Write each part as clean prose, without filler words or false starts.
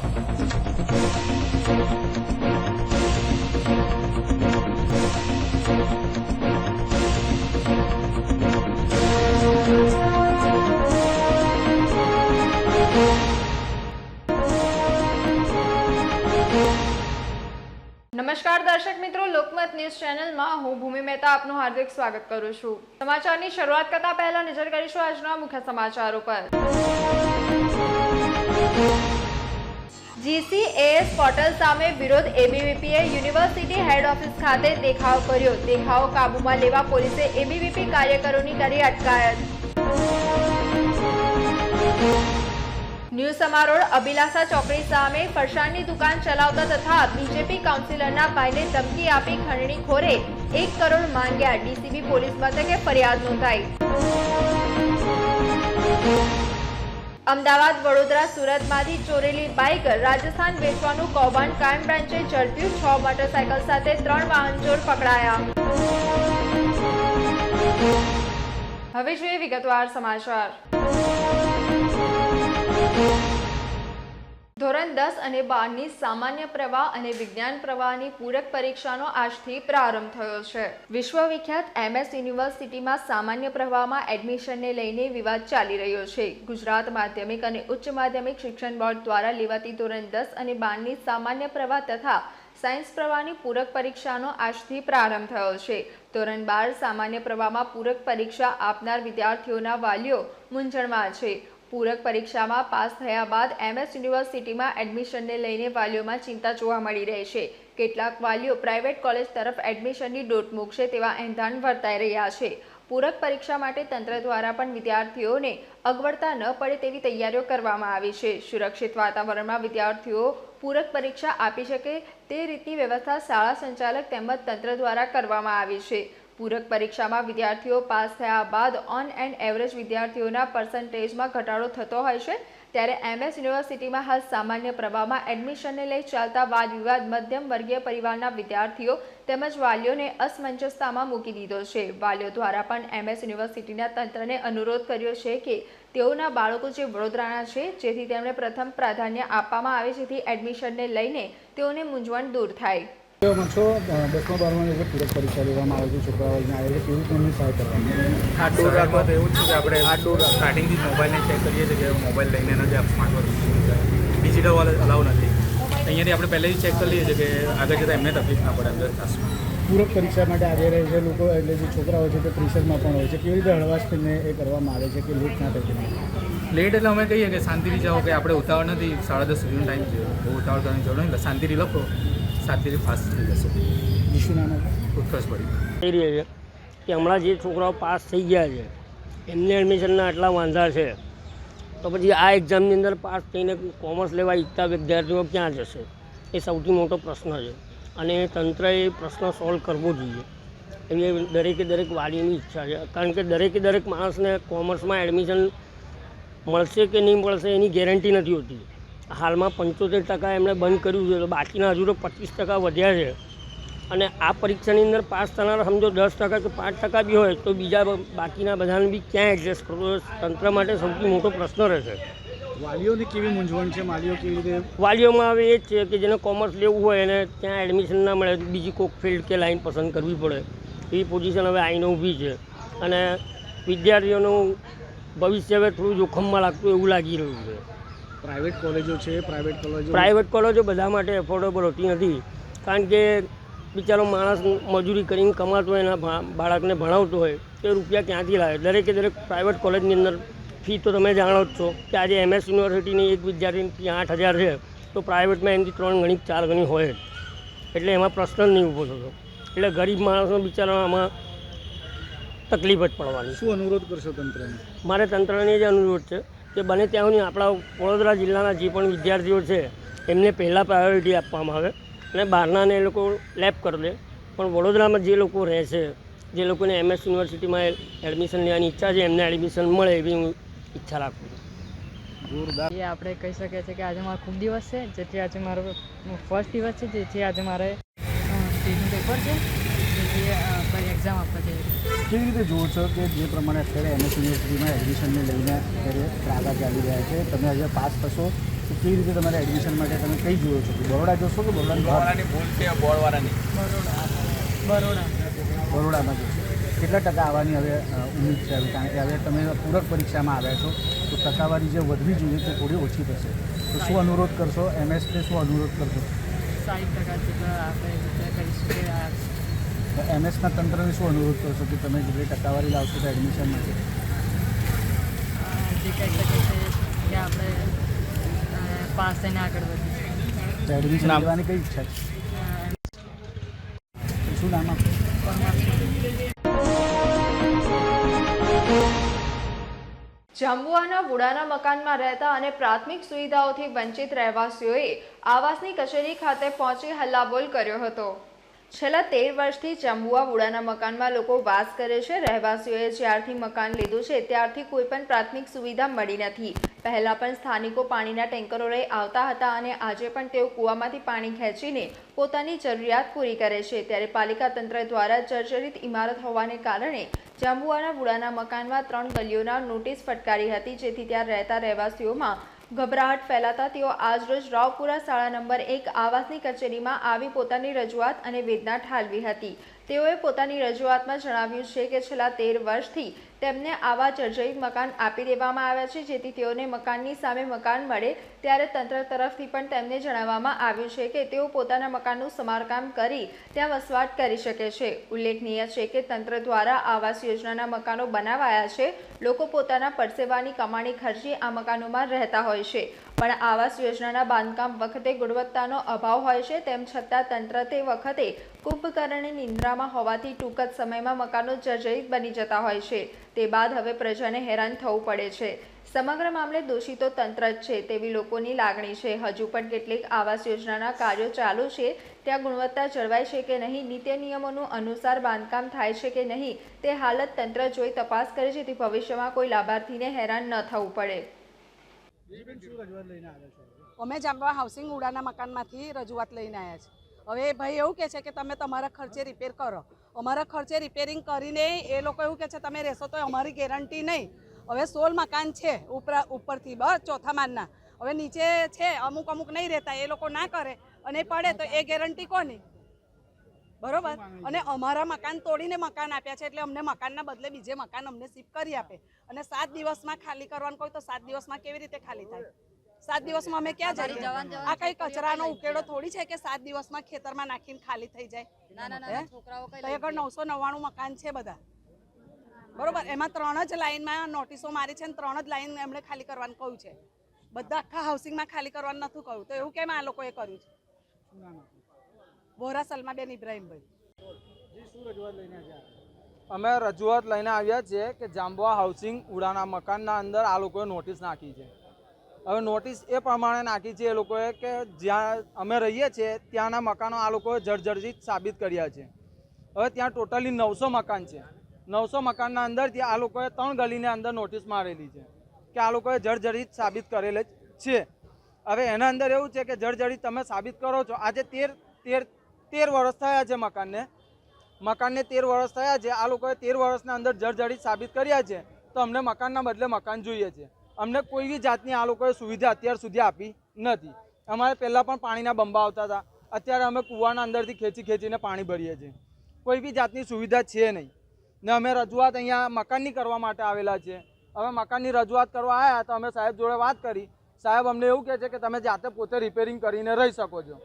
નમસ્કાર દર્શક મિત્રો, લોકમત ન્યૂઝ ચેનલમાં હું ભૂમિ મહેતા આપનું હાર્દિક સ્વાગત કરું છું। સમાચારની શરૂઆત કરતા પહેલા નજર કરીશું આજના મુખ્ય સમાચારો પર। GCAS પોર્ટલ સામે વિરોધ। ABVPએ યુનિવર્સિટી હેડ ઓફિસ ખાતે દેખાવ કર્યો। દેખાવ કાબૂમાં લેવા પોલીસે ABVP કાર્યકરોની કરી અટકાયત। ન્યૂ સમારોહ અભિલાષા ચોકડી સામે ફરસાણની દુકાન ચલાવતા તથા બીજેપી કાઉન્સિલરના ભાઈને ધમકી આપી ખંડણીખોરે 1 કરોડ માંગ્યા। ડીસીબી પોલીસ મથકે ફરિયાદ નોંધાઈ। અમદાવાદ, વડોદરા, સુરતમાંથી ચોરેલી બાઇક રાજસ્થાન વેચવાનું કૌભાંડ ક્રાઇમ બ્રાન્ચે ઝડપ્યું। 6 મોટરસાયકલ સાથે 3 વાહનચોર પકડાયા। હવે જોઈએ વિગતવાર સમાચાર। ધોરણ 10 અને 12ની સામાન્ય પ્રવાહ અને વિજ્ઞાન પ્રવાહની પૂરક પરીક્ષાનો આજથી પ્રારંભ થયો છે। વિશ્વવિખ્યાત MS યુનિવર્સિટીમાં સામાન્ય પ્રવાહમાં એડમિશનને લઈને વિવાદ ચાલી રહ્યો છે। ગુજરાત માધ્યમિક અને ઉચ્ચ માધ્યમિક શિક્ષણ બોર્ડ દ્વારા લેવાતી ધોરણ 10 અને 12ની સામાન્ય પ્રવાહ તથા સાયન્સ પ્રવાહની પૂરક પરીક્ષાનો આજથી પ્રારંભ થયો છે। ધોરણ 12 સામાન્ય પ્રવાહમાં પૂરક પરીક્ષા આપનાર વિદ્યાર્થીઓના વાલીઓ મૂંઝવણમાં છે। પૂરક પરીક્ષામાં પાસ થયા બાદ MS યુનિવર્સિટીમાં એડમિશનને લઈને વાલીઓમાં ચિંતા જોવા મળી રહી છે। કેટલાક વાલીઓ પ્રાઇવેટ કોલેજ તરફ એડમિશનની દોટ મૂકશે તેવા એંધાણ વર્તાઈ રહ્યા છે। પૂરક પરીક્ષા માટે તંત્ર દ્વારા પણ વિદ્યાર્થીઓને અગવડતા ન પડે તેવી તૈયારીઓ કરવામાં આવી છે। સુરક્ષિત વાતાવરણમાં વિદ્યાર્થીઓ પૂરક પરીક્ષા આપી શકે તે રીતની વ્યવસ્થા શાળા સંચાલક તેમજ તંત્ર દ્વારા કરવામાં આવી છે। પૂરક પરીક્ષામાં વિદ્યાર્થીઓ પાસ થયા બાદ ઓન એન્ડ એવરેજ વિદ્યાર્થીઓના પર્સન્ટેજમાં ઘટાડો થતો હોય છે। ત્યારે MS યુનિવર્સિટીમાં હાલ સામાન્ય પ્રવાહમાં એડમિશનને લઈ ચાલતા વાદ વિવાદ મધ્યમ વર્ગીય પરિવારના વિદ્યાર્થીઓ તેમજ વાલીઓને અસમંજસતામાં મૂકી દીધો છે। વાલીઓ દ્વારા પણ MS યુનિવર્સિટીના તંત્રને અનુરોધ કર્યો છે કે તેઓના બાળકો જે વડોદરાના છે જેથી તેમને પ્રથમ પ્રાધાન્ય આપવામાં આવે જેથી એડમિશનને લઈને તેઓને મૂંઝવણ દૂર થાય। 10-12 જે પૂરક પરીક્ષા લેવામાં આવે છે છોકરાઓને આવે છે કેવી રીતે એમની સહાય કરવાની? આ દૂર રાખવા તો એવું જ છે કે આપણે આ દૂર સ્ટાર્ટિંગથી મોબાઈલને ચેક કરીએ છીએ કે મોબાઈલ લઈને નથી આ સ્માર્ટ વર્ક ડિજિટલ વાળા અલાઉ નથી। અહીંયાથી આપણે પહેલેથી ચેક કરી લઈએ છીએ કે આગળ જતાં એમને તકલીફ ના પડે અંદર ક્લાસમાં। પૂરક પરીક્ષા માટે આજે રહે છે લોકો એટલે જે છોકરાઓ છે તે પ્રેશરમાં પણ હોય છે કેવી રીતે હળવાશને એ કરવામાં આવે છે કે લેટ ના થાય? લેટ એટલે અમે કહીએ કે શાંતિથી જાઓ કે આપણે ઉતાવળ નથી, 10:30 સુધીનો ટાઈમ છે, બહુ ઉતાવળ કરવાની જરૂર નહીં, શાંતિથી લખો, શાંતિથી ફાસ્ટ થઈ જશે। ઇશ્યુ નામ ઉત્કર્ષ પડી થઈ રહી છે કે હમણાં જે છોકરાઓ પાસ થઈ ગયા છે એમને એડમિશનના આટલા વાંધા છે તો પછી આ એક્ઝામની અંદર પાસ થઈને કોમર્સ લેવા ઈચ્છતા વિદ્યાર્થીઓ ક્યાં જશે? એ સૌથી મોટો પ્રશ્ન છે અને તંત્રએ એ પ્રશ્ન સોલ્વ કરવો જોઈએ એવી દરેક વાલીની ઈચ્છા છે। કારણ કે દરેક માણસને કોમર્સમાં એડમિશન મળશે કે નહીં મળશે એની ગેરંટી નથી હોતી। હાલમાં 75% એમણે બંધ કર્યું છે તો બાકીના હજુ તો 25% વધ્યા છે અને આ પરીક્ષાની અંદર પાસ થનારા સમજો 10% કે 5% બી હોય તો બીજા બાકીના બધાને બી ક્યાં એડજસ્ટ કરવું? તંત્ર માટે સૌથી મોટો પ્રશ્ન રહેશે। વાલીઓની કેવી મૂંઝવણ છે? વાલીઓ કેવી રીતે? વાલીઓમાં હવે એ જ છે કે જેને કોમર્સ લેવું હોય એને ત્યાં એડમિશન ના મળે બીજી કોઈક ફિલ્ડ કે લાઈન પસંદ કરવી પડે એવી પોઝિશન હવે આવીને ઊભી છે અને વિદ્યાર્થીઓનું ભવિષ્ય હવે થોડું જોખમમાં લાગતું એવું લાગી રહ્યું છે। પ્રાઇવેટ કોલેજો છે પ્રાઇવેટ કોલેજો બધા માટે એફોર્ડેબલ હોતી નથી કારણ કે બિચારો માણસ મજૂરી કરીને કમાતો હોય એના બાળકને ભણાવતો હોય તે રૂપિયા ક્યાંથી લાવે? દરેક પ્રાઇવેટ કોલેજની અંદર ફી તો તમે જાણો જ છો કે આજે MS યુનિવર્સિટીની એક વિદ્યાર્થીની ફી 8,000 છે તો પ્રાઇવેટમાં એમથી 3 ગણી 4 ગણી હોય જ એટલે એમાં પ્રશ્ન જ નહીં ઊભો થતો। એટલે ગરીબ માણસનો બિચારો આમાં તકલીફ જ પડવાની। શું અનુરોધ કરશો તંત્રને? મારે તંત્રને જ અનુરોધ છે કે બને ત્યાં સુધી આપણા વડોદરા જિલ્લાના જે પણ વિદ્યાર્થીઓ છે એમને પહેલાં પ્રાયોરિટી આપવામાં આવે અને બહારનાને એ લોકો લેપ કરી દે પણ વડોદરામાં જે લોકો રહે છે જે લોકોને MS યુનિવર્સિટીમાં એડમિશન લેવાની ઈચ્છા છે એમને એડમિશન મળે એવી હું ઈચ્છા રાખું છું। જોરદાર। એ આપણે કહી શકીએ છીએ કે આજે મારો ખૂબ દિવસ છે જેથી આજે મારો ફર્સ્ટ દિવસ છે જેથી આજે મારે સ્ટેટનું પેપર છે જેથી એક્ઝામ આપવા જઈ રહી છે। કેવી રીતે જુઓ છો કે જે પ્રમાણે અત્યારે MS યુનિવર્સિટીમાં એડમિશનને લઈને અત્યારે ત્રાગા ચાલી રહ્યા છે તમે આજે પાસ થશો તો કેવી રીતે તમારે એડમિશન માટે તમે કઈ જોયો છો કે બરોડા જોશો કે બરોડાની ભૂલ છે બોર્ડવાળાની. બરોડામાં જોશો? કેટલા ટકા આવવાની હવે ઉમ્મીદ છે? કારણ કે હવે તમે પૂરક પરીક્ષામાં આવ્યા છો તો ટકાવારી જે વધવી જોઈએ તે થોડી ઓછી થશે. તો શું અનુરોધ કરશો? એમએસને શું અનુરોધ કરશો? 60% જેટલા આપણે કરીશું કે એમએસના તંત્રને શું અનુરોધ કરશો કે તમે જેટલી ટકાવારી લાવશો તો એડમિશન માટે? જે કહી શકે છે કે આપણે પાસ થઈને આગળ વધીશું. તો એડમિશન લેવાની કઈ ઈચ્છા છે? શું નામ આપનું? જાંબુઆના વુડાના મકાનમાં રહેતા અને પ્રાથમિક સુવિધાઓથી વંચિત રહેવાસીઓએ આવાસની કચેરી ખાતે પહોંચી હલ્લાબોલ કર્યો હતો. છેલ્લા 13 વર્ષથી જાંબુઆ વુડાના મકાનમાં લોકો વાસ કરે છે. રહેવાસીઓએ જ્યારથી મકાન લીધું છે ત્યારથી કોઈ પણ પ્રાથમિક સુવિધા મળી નથી. પહેલા પણ સ્થાનિકો પાણીના ટેન્કરો લઈ આવતા હતા અને આજે પણ તેઓ કૂવામાંથી પાણી ખેંચીને પોતાની જરૂરિયાત પૂરી કરે છે. ત્યારે પાલિકા તંત્ર દ્વારા જર્જરિત ઇમારત હોવાને કારણે જાંબુઆના વુડાના મકાનમાં 3 ગલીઓના નોટિસ ફટકારી હતી, જેથી ત્યાં રહેતા રહેવાસીઓમાં ગભરાહટ ફેલાતા તેઓ આજરોજ રાવપુરા શાળા નંબર 1 આવાસની કચેરીમાં આવી પોતાની રજૂઆત અને વેદના ઠાલવી હતી. તેઓએ પોતાની રજૂઆતમાં જણાવ્યું છે કે છેલ્લા 13 વર્ષથી તેમને આવા જર્જરિત મકાન આપી દેવામાં આવ્યા છે, જેથી તેઓને મકાનની સામે મકાન મળે ત્યારે તંત્ર તરફથી પણ તેમને જણાવવામાં આવ્યું છે કે તેઓ પોતાના મકાનનું સમારકામ કરી ત્યાં વસવાટ કરી શકે છે. ઉલ્લેખનીય છે કે તંત્ર દ્વારા આવાસ યોજનાના મકાનો બનાવાયા છે. લોકો પોતાના પરસેવાની કમાણી ખર્ચી આ મકાનોમાં રહેતા હોય છે, પણ આવાસ યોજનાના બાંધકામ વખતે ગુણવત્તાનો અભાવ હોય છે. તેમ છતાં તંત્ર તે વખતે કુંભકર્ણની નિંદ્રામાં હોવાથી ટૂંક જ સમયમાં મકાનો જર્જરિત બની જતા હોય છે. તે બાદ હવે પ્રજાને હેરાન થવું પડે છે. સમગ્ર મામલે દોષી તો તંત્ર જ છે તેવી લોકોની લાગણી છે. હજુ પણ કેટલીક આવાસ યોજનાના કાર્યો ચાલુ છે, ત્યાં ગુણવત્તા જળવાય છે કે નહીં, નીતિ નિયમોનું અનુસાર બાંધકામ થાય છે કે નહીં, તે હાલત તંત્ર જોઈ તપાસ કરે, જેથી ભવિષ્યમાં કોઈ લાભાર્થીને હેરાન ન થવું પડે. અમે જાંબુઆ હાઉસિંગ વુડાના મકાનમાંથી રજૂઆત લઈને આવ્યા છીએ. હવે ભાઈ એવું કહે છે કે તમે તમારા ખર્ચે રિપેર કરો. અમારા ખર્ચે રિપેરિંગ કરીને એ લોકો એવું કહે છે તમે રહેશો તો અમારી ગેરંટી નહીં. હવે 16 મકાન છે ઉપરથી બસ ચોથા માળના. હવે નીચે છે અમુક નહીં રહેતા, એ લોકો ના કરે અને પડે તો એ ગેરંટી કોની? બરોબર. અને અમારા મકાન તોડીને મકાન આપ્યા છે, એટલે અમને મકાનના બદલે બીજે મકાન અમને શિફ્ટ કરી આપે. અને 7 દિવસમાં ખાલી કરવાનું કોઈ તો 7 દિવસમાં કેવી રીતે ખાલી થાય? 7 દિવસમાં અમે ક્યાં જઈએ? આ કઈ કચરાનો ઉકેડો થોડી છે કે 7 દિવસમાં ખેતરમાં નાખીને ખાલી થઈ જાય? આગળ 999 મકાન છે બધા, બરોબર. એમાં 3 જ લાઈનમાં નોટિસો મારી છે, 3 જ લાઈન એમણે ખાલી કરવાનું કહ્યું છે. બધા આખા હાઉસિંગમાં ખાલી કરવાનું નથી કહ્યું. તો એવું કેમ આ લોકોએ કર્યું છે? વોરા સલમાબેન ઇબ્રાહીમભાઈ. અમે રજૂઆત લઈને આવ્યા છીએ કે જાંબુઆ હાઉસિંગ વુડાના મકાનના અંદર આ લોકોએ નોટિસ નાખી છે. હવે નોટિસ એ પ્રમાણે નાખી છે એ લોકોએ કે જ્યાં અમે રહીએ છીએ ત્યાંના મકાનો આ લોકોએ જર્જરિત સાબિત કર્યા છે. હવે ત્યાં ટોટલી 900 મકાન છે. 900 મકાનના અંદરથી આ લોકોએ 3 ગલીને અંદર નોટિસ મારેલી છે કે આ લોકોએ જર્જરિત સાબિત કરેલ છે. હવે એના અંદર એવું છે કે જર્જરિત તમે સાબિત કરો છો. આજે 13 વર્ષ થયા છે મકાનને 13 વર્ષ થયા છે. આ લોકોએ 13 વર્ષના અંદર જર્જરિત સાબિત કર્યા છે. તો અમને મકાનના બદલે મકાન જોઈએ છે. અમને કોઈ બી જાતની આ લોકોએ સુવિધા અત્યાર સુધી આપી નથી. અમારે પહેલાં પણ પાણીના બંબા આવતા હતા, અત્યારે અમે કૂવાના અંદરથી ખેંચીને પાણી ભરીએ છીએ. કોઈ બી જાતની સુવિધા છે નહીં. ને અમે રજૂઆત અહીંયા મકાનની કરવા માટે આવેલા છે. હવે મકાનની રજૂઆત કરવા આવ્યા તો અમે સાહેબ જોડે વાત કરી. સાહેબ અમને એવું કહે છે કે તમે જાતે પોતે રિપેરિંગ કરીને રહી શકો છો.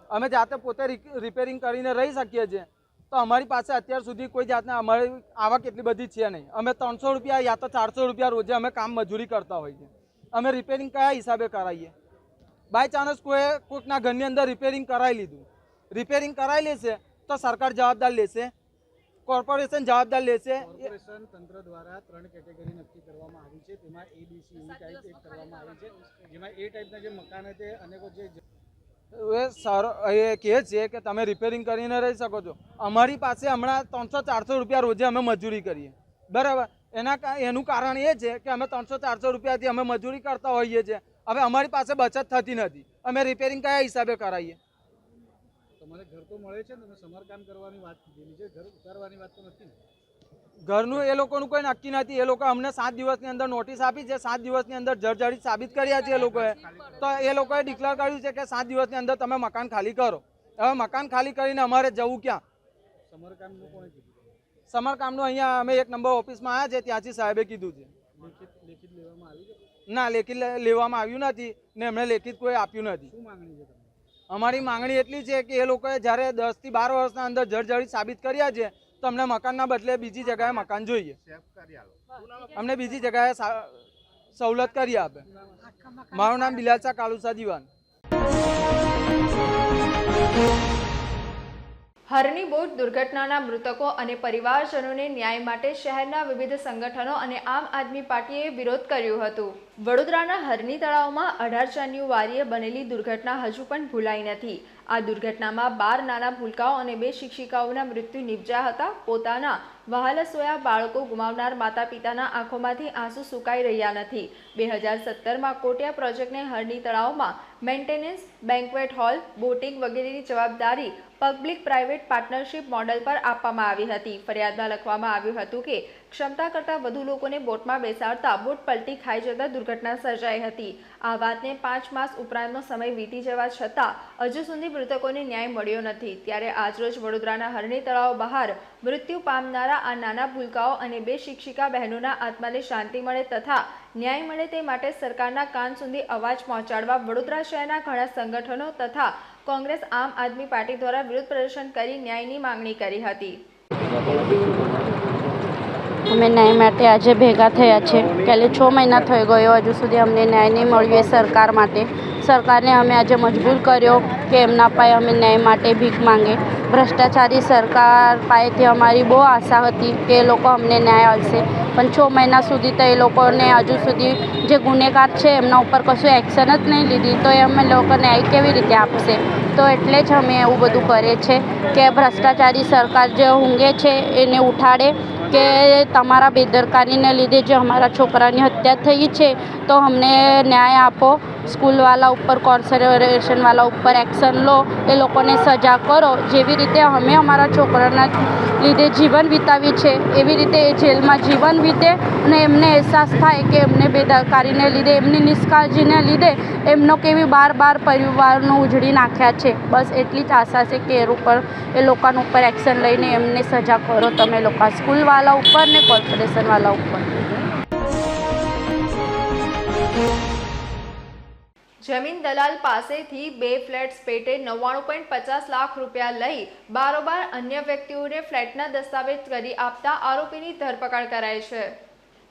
અમે જાતે પોતે રિપેરિંગ કરીને રહી શકીએ છીએ. તો અમારી પાસે અત્યાર સુધી કોઈ જાતના અમારી આવક એટલી બધી છે નહીં. અમે 300 રૂપિયા યા તો 400 રૂપિયા રોજે અમે કામ મજૂરી કરતા હોઈએ. અમે રિપેરિંગ કયા હિસાબે કરાવીએ? બાય ચાન્સ કોઈકના ઘરની અંદર રિપેરિંગ કરાવી લીધું, રિપેરિંગ કરાવી લેશે તો સરકાર જવાબદાર લેશે, કોર્પોરેશન જવાબદાર લેશે. કોર્પોરેશન તંત્ર દ્વારા 3 કેટેગરી નક્કી કરવામાં આવી છે. તેમાં ABC એવી ટાઈપ એક કરવામાં આવી છે, જેમાં એ ટાઈપના જે મકાન છે અનેકો જે એ કહે છે કે તમે રિપેરિંગ કરીને રહી શકો છો. અમારી પાસે હમણાં 300-400 રૂપિયા રોજે અમે મજૂરી કરીએ, બરાબર. એનું કારણ એ છે કે અમે 300-400 રૂપિયાથી અમે મજૂરી કરતા હોઈએ છીએ. હવે અમારી પાસે બચત થતી નથી. અમે રિપેરિંગ કયા હિસાબે કરાવીએ? તમારે ઘર તો મળે છે ને, તમે સમારકામ કરવાની વાત કીધેલી છે, ઘર ઉતારવાની વાત તો નથી ને? ઘરનું એ લોકોનું કોઈ નક્કી નથી. એ લોકો અમને 7 દિવસની અંદર નોટિસ આપી છે. 7 દિવસની અંદર જર્જરિત સાબિત કર્યા છે એ લોકોએ. તો એ લોકોએ ડિક્લેર કર્યું છે કે 7 દિવસની અંદર તમે મકાન ખાલી કરો. હવે મકાન ખાલી કરીને અમારે જવું ક્યાં? સમરકામનું અહીંયા અમે 1 નંબર ઓફિસમાં આવ્યા છે, ત્યાંથી સાહેબે કીધું છે. ના, લેખિત લેવામાં આવ્યું નથી ને એમણે લેખિત કોઈ આપ્યું નથી. અમારી માંગણી એટલી છે કે એ લોકોએ જ્યારે 10 થી 12 વર્ષના અંદર જર્જરિત સાબિત કર્યા છે તો અમને મકાનના બદલે બીજી જગ્યાએ મકાન જોઈએ. અમને બીજી જગ્યાએ સવલત કરી આપે. મારું નામ બિલાલશા કાલુસા દીવાન. હરની બોટ દુર્ઘટનાના મૃતકો અને પરિવારજનોને ન્યાય માટે શહેરના વિવિધ સંગઠનો અને આમ આદમી પાર્ટીએ વિરોધ કર્યો હતો. વડોદરાના હરની તળાવમાં 18 જાન્યુઆરીએ બનેલી દુર્ઘટના હજુ પણ ભૂલાઈ નથી. આ દુર્ઘટનામાં 12 નાના ભૂલકાઓ અને 2 શિક્ષિકાઓના મૃત્યુ નિપજ્યા હતા. પોતાના વહાલસોયા બાળકો ગુમાવનાર માતા પિતાના આંખોમાંથી આંસુ સુકાઈ રહ્યા નથી. 2017માં કોટિયા પ્રોજેક્ટને હરની તળાવમાં મેન્ટેનન્સ, બેન્ક્વેટ હોલ, બોટિંગ વગેરેની જવાબદારી પબ્લિક પ્રાઇવેટ પાર્ટનરશિપ મોડેલ પર આપવામાં આવી હતી. ફરિયાદમાં લખવામાં આવ્યું હતું કે ક્ષમતા કરતાં વધુ લોકોને બોટમાં બેસાડતા બોટ પલટી ખાઈ જતા દુર્ઘટના સર્જાઈ હતી. આ વાતને 5 માસ ઉપરાંતનો સમય વીતી જવા છતાં હજુ સુધી મૃતકોને ન્યાય મળ્યો નથી. ત્યારે આજરોજ વડોદરાના હરની તળાવ બહાર મૃત્યુ પામનારા આ નાના ભૂલકાઓ અને 2 શિક્ષિકા બહેનોના આત્માને શાંતિ મળે તથા ન્યાય મળે તે માટે સરકારના કાન સુધી અવાજ પહોંચાડવા વડોદરા શહેરના ઘણા સંગઠનો તથા કોંગ્રેસ આમ આદમી પાર્ટી દ્વારા વિરોધ પ્રદર્શન કરી ન્યાયની માંગણી કરી હતી. અમે ન્યાય માટે આજે ભેગા થયા છે. પહેલે 6 મહિના થઈ ગયો, હજુ સુધી અમને ન્યાય નહીં મળ્યો. સરકાર માટે સરકારને અમે આજે મજબૂર કર્યો કે એમના પાસે અમે ન્યાય માટે ભીખ માંગે. ભ્રષ્ટાચારી સરકાર પાસેથી અમારી બહુ આશા હતી કે એ લોકો અમને ન્યાય આપશે, પણ 6 મહિના સુધી તો એ લોકોને હજુ સુધી જે ગુનેગાર છે એમના ઉપર કશું એક્શન જ નહીં લીધી, તો એ અમે લોકો ન્યાય કેવી રીતે આપશે? તો એટલે જ અમે એવું બધું કરીએ છીએ કે ભ્રષ્ટાચારી સરકાર જે ઊંઘે છે એને ઉઠાડે કે તમારા બેદરકારીને લીધે જે અમારા છોકરાની હત્યા થઈ છે તો અમને ન્યાય આપો. સ્કૂલવાળા ઉપર, કોર્પોરેશનવાળા ઉપર એક્શન લો, એ લોકોને સજા કરો. જેવી રીતે અમે અમારા છોકરાના લીધે જીવન વિતાવી છે એવી રીતે એ જેલમાં જીવન વીતે અને એમને અહેસાસ થાય કે એમને બેદરકારીને લીધે, એમની નિષ્કાળજીને લીધે એમનો કેવી બાર પરિવારનો ઉજળી નાખ્યા છે. બસ એટલી જ આશા છે કે એ લોકોના ઉપર એક્શન લઈને એમને સજા કરો તમે લોકો, સ્કૂલવાળા ઉપર ને કોર્પોરેશનવાળા ઉપર. જમીન દલાલ પાસેથી 2 ફ્લેટ્સ પેટે 99.50 લાખ રૂપિયા લઈ બારોબાર અન્ય વ્યક્તિઓને ફ્લેટના દસ્તાવેજ કરી આપતા આરોપીની ધરપકડ કરાઈ છે.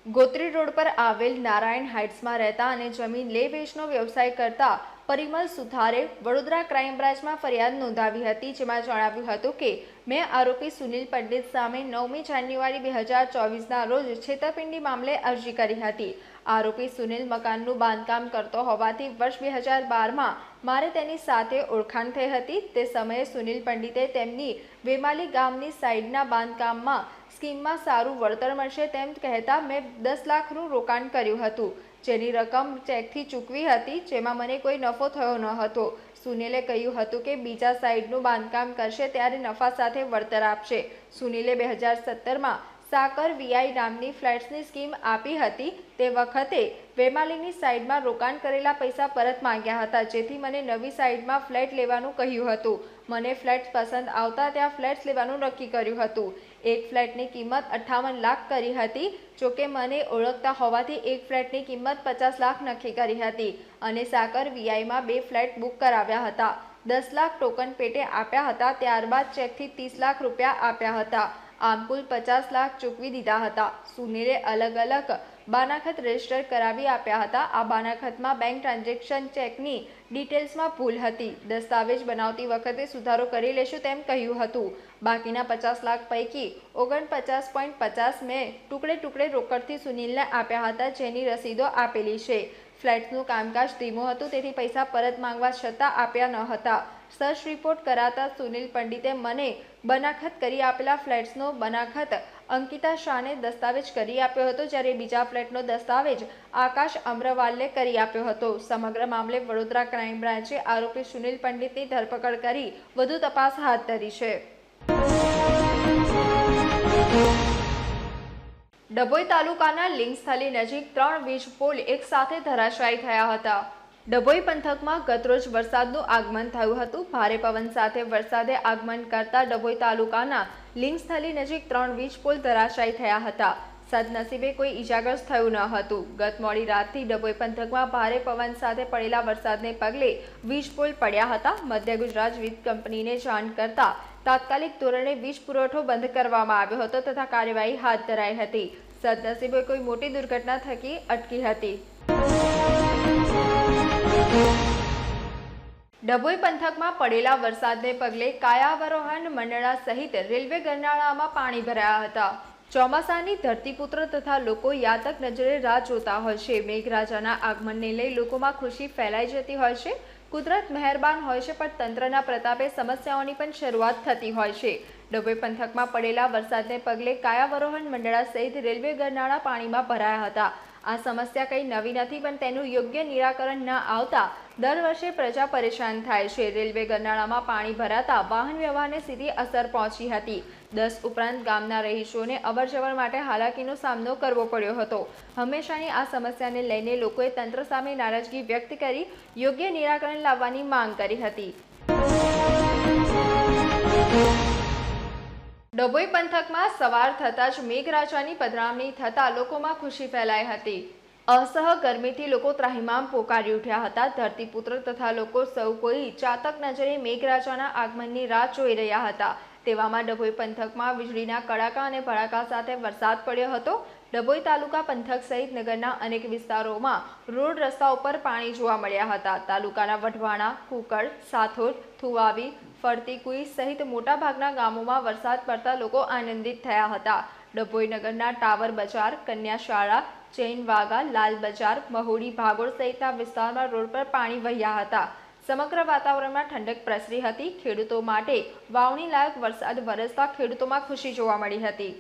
ગોત્રી રોડ પર આવેલ નારાયણ હાઇટ્સમાં રહેતા અને જમીન લે વેચનો વ્યવસાય કરતા પરિમલ સુથારે વડોદરા ક્રાઇમ બ્રાન્ચમાં ફરિયાદ નોંધાવી હતી, જેમાં જણાવ્યું હતું કે મેં આરોપી સુનિલ પંડિત સામે 9મી જાન્યુઆરી 2024ના રોજ છેતરપિંડી મામલે અરજી કરી હતી. આરોપી સુનિલ મકાનનું બાંધકામ કરતો હોવાથી વર્ષ 2012માં મારે તેની સાથે ઓળખાણ થઈ હતી. તે સમયે સુનિલ પંડિતે તેમની વેમાલી ગામની સાઈડના બાંધકામમાં સ્કીમમાં સારું વળતર મળશે તેમ કહેતા મેં 10 લાખનું રોકાણ કર્યું હતું, જેની રકમ ચેકથી ચૂકવી હતી, જેમાં મને કોઈ નફો થયો ન હતો. સુનિલે કહ્યું હતું કે બીજા સાઈડનું બાંધકામ કરશે ત્યારે નફા સાથે વળતર આપશે. સુનિલે 2017માં સાકર વીઆઈ નામની ફ્લેટ્સની સ્કીમ આપી હતી. તે વખતે વેમાલીની સાઈડમાં રોકાણ કરેલા પૈસા પરત માંગ્યા હતા, જેથી મને નવી સાઈડમાં ફ્લેટ લેવાનું કહ્યું હતું. મને ફ્લેટ્સ પસંદ આવતા ત્યાં ફ્લેટ્સ લેવાનું નક્કી કર્યું હતું. એક ફ્લેટની કિંમત 58 લાખ કરી હતી. જોકે મને ઓળખતા હોવાથી એક ફ્લેટની કિંમત 50 લાખ નક્કી કરી હતી અને સાકર વીઆઈમાં 2 ફ્લેટ બુક કરાવ્યા હતા. 10 લાખ ટોકન પેટે આપ્યા હતા, ત્યારબાદ ચેકથી 30 લાખ રૂપિયા આપ્યા હતા. આમ કુલ 50 લાખ ચૂકવી દીધા હતા. સુનિલે અલગ અલગ બાનાખત રજીસ્ટર કરાવી આપ્યા હતા. આ બાનાખતમાં બેંક ટ્રાન્ઝેક્શન ચેકની ડિટેલ્સમાં ભૂલ હતી. દસ્તાવેજ બનાવતી વખતે સુધારો કરી લેશું તેમ કહ્યું હતું. બાકીના 50 લાખ પૈકી 49.50 મેં ટુકડે રોકડથી સુનિલને આપ્યા હતા, જેની રસીદો આપેલી છે. ફ્લેટ્સનું કામકાજ ધીમું હતું, તેથી પૈસા પરત માંગવા છતાં આપ્યા ન હતા. સર્ચ રિપોર્ટ કરાતા સુનિલ પંડિતે મને બનાખત કરી આપેલા ફ્લેટ્સનો બનાખત અંકિતા શાહને દસ્તાવેજ કરી આપ્યો હતો, જ્યારે બીજા ફ્લેટનો દસ્તાવેજ આકાશ અમ્રવાલને કરી આપ્યો હતો. સમગ્ર મામલે વડોદરા ક્રાઇમ બ્રાન્ચે આરોપી સુનિલ પંડિતની ધરપકડ કરી વધુ તપાસ હાથ ધરી છે. ડભોઈ તાલુકાના લિંગસ્થલી નજીક 3 વીજ પોલ એક સાથે ધરાશાયી થયા હતા. ડભોઈ પંથકમાં ગતરોજ વરસાદનું આગમન થયું હતું. ભારે પવન સાથે વરસાદે આગમન કરતા ડભોઈ તાલુકાના લિંગસ્થલી નજીક 3 વીજ પોલ ધરાશાયી થયા હતા. સદનસીબે કોઈ ઈજાગ્રસ્ત થયું ન હતું. ગત મોડી રાતથી ડભોઈ પંથકમાં ભારે પવન સાથે પડેલા વરસાદને પગલે વીજ પોલ પડ્યા હતા. મધ્ય ગુજરાત વીજ કંપનીને જાણ કરતા તાત્કાલિક ધોરણે વીજ પુરવઠો બંધ કરવામાં આવ્યો હતો તથા કાર્યવાહી હાથ ધરાઈ હતી. સદનસીબે કોઈ મોટી દુર્ઘટના થકી અટકી હતી. ડભોઈ પંથકમાં પડેલા વરસાદને પગલે કાયાવરોહન મંડળા સહિત રેલવે ગરનાળામાં પાણી ભરાયા હતા. ચોમાસાની ધરતીપુત્ર તથા લોકો યાતક નજરે રાહ જોતા હોય છે. મેઘરાજાના આગમનને લઈ લોકોમાં ખુશી ફેલાઈ જતી હોય છે. કુદરત મહેરબાન હોય છે, પણ તંત્રના પ્રતાપે સમસ્યાઓની પણ શરૂઆત થતી હોય છે. ડભોઈ પંથકમાં પડેલા વરસાદને પગલે કાયાવરોહન મંડળા સહિત રેલવે ગરનાળા પાણીમાં ભરાયા હતા. આ સમસ્યા કંઈ નવી નથી, પણ તેનું યોગ્ય નિરાકરણ ન આવતા દર વર્ષે પ્રજા પરેશાન થાય છે. રેલવે ગરનાળામાં પાણી ભરાતા વાહન વ્યવહારને સીધી અસર પહોંચી હતી. 10 ઉપરાંત ગામના રહીશોને અવરજવર માટે હાલાકીનો સામનો કરવો પડ્યો હતો. હંમેશાની આ સમસ્યાને લઈને લોકોએ તંત્ર સામે નારાજગી વ્યક્ત કરી યોગ્ય નિરાકરણ લાવવાની માંગ કરી હતી. ડભોઈ પંથકમાં સવાર થતાં જ મેઘરાજાની પધરામણી થતાં લોકોમાં ખુશી ફેલાઈ હતી. અસહ્ય ગરમીથી લોકો ત્રાહિમામ પોકારી ઉઠ્યા હતા. ધરતીપુત્ર તથા લોકો સૌ કોઈ ચાતક નજરે મેઘરાજાના આગમનની રાહ જોઈ રહ્યા હતા. તેવામાં ડભોઈ પંથકમાં વીજળીના કડાકા અને ભડાકા સાથે વરસાદ પડ્યો હતો. ડભોઈ તાલુકા પંથક સહિત નગરના અનેક વિસ્તારોમાં રોડ રસ્તા ઉપર પાણી જોવા મળ્યા હતા. તાલુકાના વઢવાણા, કુકડ, સાથોડ, થુવાવી, ફરતીકુઈ સહિત મોટાભાગના ગામોમાં વરસાદ પડતા લોકો આનંદિત થયા હતા. ડભોઈ નગરના ટાવર બજાર, કન્યા શાળા, જૈન વાગા, લાલ બજાર, મહુડી, ભાગોળ સહિતના વિસ્તારમાં રોડ પર પાણી વહ્યા હતા. સમગ્ર વાતાવરણમાં ઠંડક પ્રસરી હતી. ખેડૂતો માટે વાવણી લાયક વરસાદ વરસતા ખેડૂતોમાં ખુશી જોવા મળી હતી.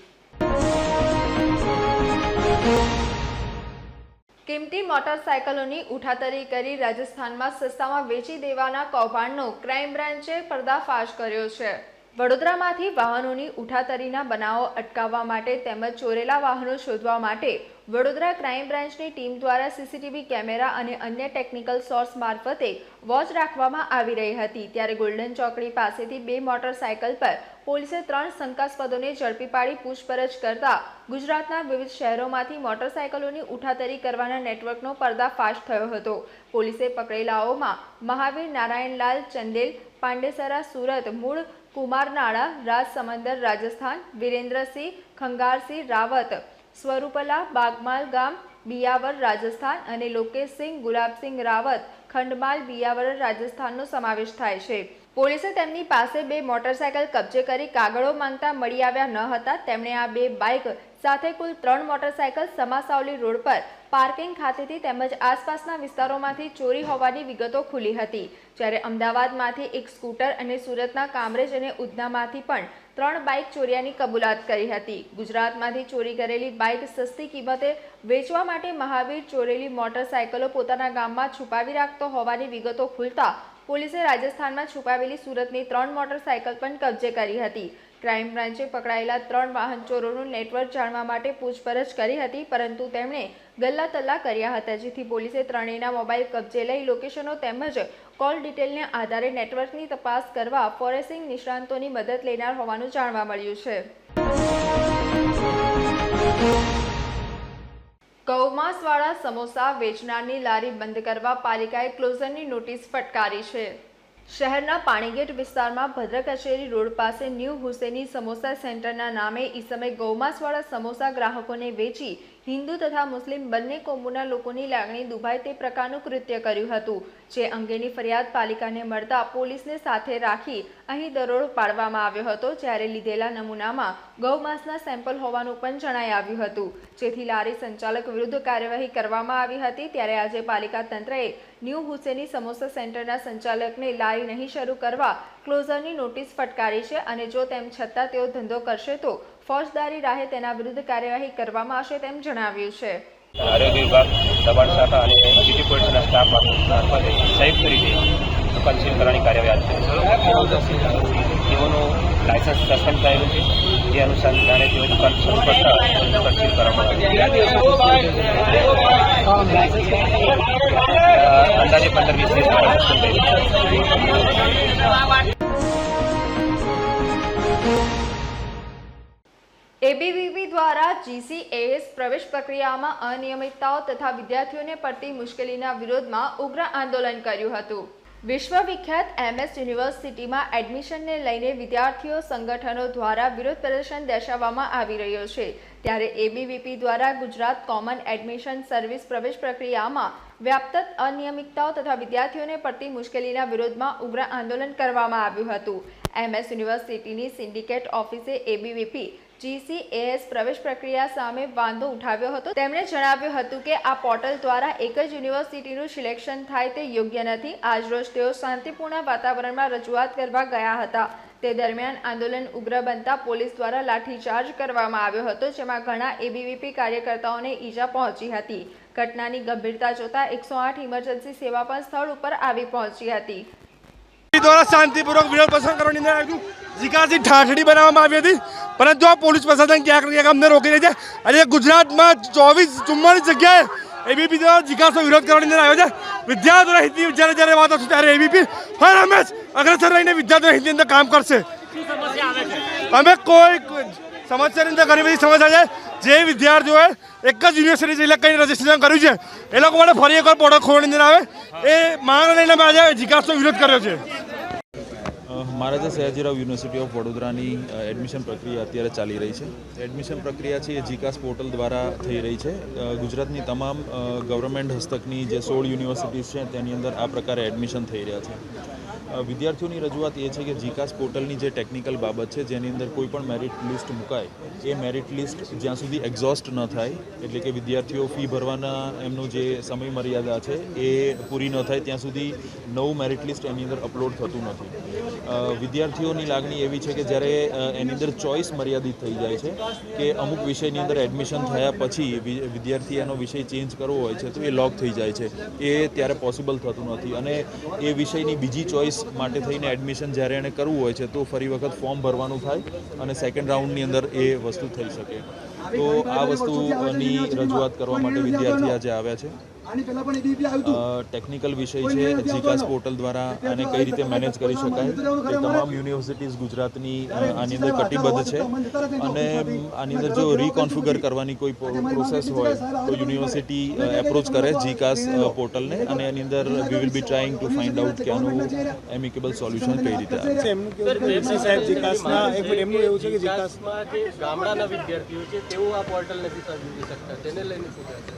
કિંમતી મોટરસાયકલોની ઉઠાતરી કરી રાજસ્થાનમાં સસ્તામાં વેચી દેવાના કૌભાંડનો ક્રાઇમ બ્રાન્ચે પર્દાફાશ કર્યો છે. વડોદરામાંથી વાહનોની ઉઠાતરીના બનાવો અટકાવવા માટે તેમજ ચોરેલા વાહનો શોધવા માટે વડોદરા ક્રાઇમ બ્રાન્ચની ટીમ દ્વારા સીસીટીવી કેમેરા અને અન્ય ટેકનિકલ સોર્સ મારફતે વોચ રાખવામાં આવી રહી હતી. ત્યારે ગોલ્ડન ચોકડી પાસેથી 2 મોટરસાયકલ પર પોલીસે 3 શંકાસ્પદોને ઝડપી પાડી પૂછપરછ કરતા ગુજરાતના વિવિધ શહેરોમાંથી મોટરસાયકલોની ઉઠાતરી કરવાના નેટવર્કનો પર્દાફાશ થયો હતો. પોલીસે પકડેલાઓમાં મહાવીર નારાયણલાલ ચંદેલ, પાંડેસરા સુરત, મૂળ કુમારનાળા, રાજસમંદર રાજસ્થાન, વિરેન્દ્રસિંહ ખંગારસિંહ રાવત, સ્વરૂપલા બાગમાલ ગામ, બિયાવર રાજસ્થાન અને લોકેશસિંહ ગુલાબસિંહ રાવત, ખંડમાલ બિયાવર રાજસ્થાનનો સમાવેશ થાય છે. પોલીસે તેમની પાસે 2 મોટરસાયકલ કબજે કરી કાગળો માંગતા મળી આવ્યા ન હતા. તેમણે આ 2 બાઇક સાથે કુલ 3 મોટરસાયકલ સમાસાવલી રોડ પર પાર્કિંગ ખાતેથી તેમજ આસપાસના વિસ્તારોમાંથી ચોરી હોવાની વિગતો ખુલી હતી. જ્યારે અમદાવાદમાંથી 1 સ્કૂટર અને સુરતના કામરેજ અને ઉધનામાંથી પણ 3 બાઇક ચોર્યાની કબૂલાત કરી હતી. ગુજરાતમાંથી ચોરી કરેલી બાઇક સસ્તી કિંમતે વેચવા માટે મહાવીર ચોરેલી મોટરસાયકલો પોતાના ગામમાં છુપાવી રાખતો હોવાની વિગતો ખુલતા પોલીસે રાજસ્થાનમાં છુપાવેલી સુરતની 3 મોટરસાયકલ પણ કબજે કરી હતી. ક્રાઇમ બ્રાન્ચે પકડાયેલા 3 વાહન ચોરોનું નેટવર્ક જાણવા માટે પૂછપરછ કરી હતી, પરંતુ તેમણે ગલ્લા તલ્લા કર્યા હતા. જેથી પોલીસે ત્રણેયના મોબાઈલ કબજે લઈ લોકેશનો તેમજ કોલ ડિટેલને આધારે નેટવર્કની તપાસ કરવા ફોરેન્સિક નિષ્ણાંતોની મદદ લેનાર હોવાનું જાણવા મળ્યું છે. ગૌમાંસવાળા સમોસા વેચનારની લારી બંધ કરવા પાલિકાએ ક્લોઝરની નોટિસ ફટકારી છે. શહેરના પાણીગેટ વિસ્તારમાં ભદ્ર કચેરી રોડ પાસે ન્યૂ હુસેની સમોસા સેન્ટરના નામે ઈસમે ગૌમાંસવાળા સમોસા ગ્રાહકોને વેચી હિન્દુ તથા મુસ્લિમ બંને કોમોના લોકોની લાગણી દુભાય તે પ્રકારનું કૃત્ય કર્યું હતું. જે અંગેની ફરિયાદ પાલિકાને મળતા પોલીસને સાથે રાખી અહીં દરોડો પાડવામાં આવ્યો હતો. જ્યારે લીધેલા નમૂનામાં ગૌમાંસના સેમ્પલ હોવાનું પણ જણાઈ આવ્યું હતું, જેથી લારી સંચાલક વિરુદ્ધ કાર્યવાહી કરવામાં આવી હતી. ત્યારે આજે પાલિકા તંત્રએ ન્યૂ હુસેની સમોસા સેન્ટરના સંચાલકને લારી નહીં શરૂ કરવા ક્લોઝરની નોટિસ ફટકારી છે અને જો તેમ છતાં તેઓ ધંધો કરશે તો ફોજદારી રાહે તેના વિરુદ્ધ કાર્યવાહી કરવામાં આવશે તેમ જણાવ્યું છે. આરોગ્ય વિભાગ, દબાણ શાખા અને સિટી પોલીસના સ્ટાફ મારફતે સંયુક્ત રીતે દુકાન સીલ કરવાની કાર્યવાહી હાથ ધરી. તેઓનું લાયસન્સ સસ્પેન્ડ થયેલું છે. તે અનુસંધાને તેઓ દુકાન શરૂ કરતા કરફ્યુ કરવામાં અંદાજે 15-20 દિવસ એબીવીપી દ્વારા GCAS પ્રવેશ પ્રક્રિયામાં અનિયમિતતાઓ તથા વિદ્યાર્થીઓને પડતી મુશ્કેલીના વિરોધમાં ઉગ્ર આંદોલન કર્યું હતું. વિશ્વવિખ્યાત MS યુનિવર્સિટીમાં એડમિશનને લઈને વિદ્યાર્થીઓ સંગઠનો દ્વારા વિરોધ પ્રદર્શન દર્શાવવામાં આવી રહ્યો છે. ત્યારે એબીવીપી દ્વારા ગુજરાત કોમન એડમિશન સર્વિસ પ્રવેશ પ્રક્રિયામાં વ્યાપ્ત અનિયમિતતાઓ તથા વિદ્યાર્થીઓને પડતી મુશ્કેલીના વિરોધમાં ઉગ્ર આંદોલન કરવામાં આવ્યું હતું. MS યુનિવર્સિટીની સિન્ડિકેટ ઓફિસે એબીવીપી GCAS પ્રવેશ પ્રક્રિયા સામે વાંધો ઉઠાવ્યો હતો. તેમણે જણાવ્યું હતું કે આ પોર્ટલ દ્વારા એક જ યુનિવર્સિટીનું સિલેક્શન થાય તે યોગ્ય નથી. આજરોજ તેઓ શાંતિપૂર્ણ વાતાવરણમાં રજૂઆત કરવા ગયા હતા. તે દરમિયાન આંદોલન ઉગ્ર બનતા પોલીસ દ્વારા લાઠીચાર્જ કરવામાં આવ્યો હતો, જેમાં ઘણા એબીવીપી કાર્યકર્તાઓને ઈજા પહોંચી હતી. ઘટનાની ગંભીરતા જોતા 108 ઇમરજન્સી સેવા પણ સ્થળ ઉપર આવી પહોંચી હતી. દ્વારા શાંતિપૂર્વક વિરોધ પ્રદર્શન કરવાની અંદર આવ્યું. જીકાસની ઠાઠડી બનાવવામાં આવી હતી, પરંતુ આ પોલીસ પ્રશાસન ક્યાંક ને ક્યાંક અમને રોકી રહી છે. અને ગુજરાતમાં 44 જગ્યાએ એબીપી દ્વારા જીકાસનો વિરોધ કરવાની અંદર આવ્યો છે. વિદ્યાર્થીઓના હિતની જ્યારે વાત હશે ત્યારે એબીપી હર હંમેશ અગ્રેસર રહીને વિદ્યાર્થીઓના હિતની અંદર કામ કરશે. અમે કોઈ સમસ્યાની અંદર ઘણી બધી સમસ્યા છે. જે વિદ્યાર્થીઓએ એક જ યુનિવર્સિટી સિલેક્ટ કરીને રજીસ્ટ્રેશન કર્યું છે એ લોકો માટે ફરી એકવાર પોર્ટલ ખોલવાની અંદર આવે એ માંગ લઈને અમે આજે જીકાસનો વિરોધ કર્યો છે. મહારાજા સયાજીરાવ યુનિવર્સિટી ઓફ વડોદરાની એડમિશન પ્રક્રિયા અત્યારે ચાલી રહી છે. એડમિશન પ્રક્રિયા છે એ જીકાસ પોર્ટલ દ્વારા થઈ રહી છે. ગુજરાતની તમામ ગવર્મેન્ટ હસ્તકની જે 16 યુનિવર્સિટીઝ છે તેની અંદર આ પ્રકારે એડમિશન થઈ રહ્યા છે. વિદ્યાર્થીઓની રજૂઆત એ છે કે જીકાસ પોર્ટલની જે ટેકનિકલ બાબત છે જેની અંદર કોઈ પણ મેરિટ લિસ્ટ મુકાય એ મેરિટ લિસ્ટ જ્યાં સુધી એક્ઝોસ્ટ ન થાય, એટલે કે વિદ્યાર્થીઓ ફી ભરવાના એમનું જે સમય મર્યાદા છે એ પૂરી ન થાય ત્યાં સુધી નવું મેરિટ લિસ્ટ એની અંદર અપલોડ થતું નથી. વિદ્યાર્થીઓની લાગણી એવી છે કે જ્યારે એની અંદર ચોઇસ મર્યાદિત થઈ જાય છે કે અમુક વિષયની અંદર એડમિશન થયા પછી વિદ્યાર્થી એનો વિષય ચેન્જ કરવો હોય છે તો એ લોક થઈ જાય છે. એ ત્યારે પોસિબલ થતું નથી અને એ વિષયની બીજી ચોઇસ માટે થઈને એડમિશન જ્યારે એને કરવું હોય છે તો ફરી વખત ફોર્મ ભરવાનું થાય અને સેકન્ડ રાઉન્ડની અંદર એ વસ્તુ થઈ શકે. તો આ વસ્તુની રજૂઆત કરવા માટે વિદ્યાર્થી આજે આવ્યા છે. ટેકનિકલ વિષય છે જીકાસ પોર્ટલ દ્વારા આને કઈ રીતે મેનેજ કરી શકાય એ તમામ યુનિવર્સિટીઝ ગુજરાતની આની અંદર કટિબદ્ધ છે. અને આની અંદર જો રીકોન્ફિગર કરવાની કોઈ પ્રોસેસ હોય તો યુનિવર્સિટી એપ્રોચ કરે જીકાસ પોર્ટલને અને એની અંદર we will be trying to find out કે આનું એમિકેબલ સોલ્યુશન કઈ રીતે આવે. ગામડાના વિદ્યાર્થીઓ છે તેઓ આ પોર્ટલ નથી સમજી શકતા, તેને લઈને શું કહે છે?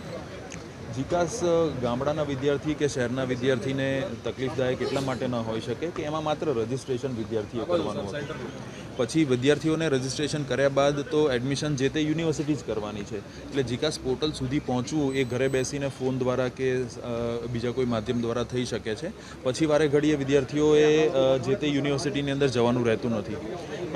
જીકાસ ગામડાના વિદ્યાર્થી કે શહેરના વિદ્યાર્થીને તકલીફદાયક એટલા માટે ન હોઈ શકે કે એમાં માત્ર રજિસ્ટ્રેશન વિદ્યાર્થીએ કરવાનું હતું. પછી વિદ્યાર્થીઓને રજિસ્ટ્રેશન કર્યા બાદ તો એડમિશન જે તે યુનિવર્સિટી જ કરવાની છે. એટલે જીકાસ પોર્ટલ સુધી પહોંચવું એ ઘરે બેસીને ફોન દ્વારા કે બીજા કોઈ માધ્યમ દ્વારા થઈ શકે છે. પછી વારે ઘડીએ વિદ્યાર્થીઓએ જે તે યુનિવર્સિટીની અંદર જવાનું રહેતું નથી.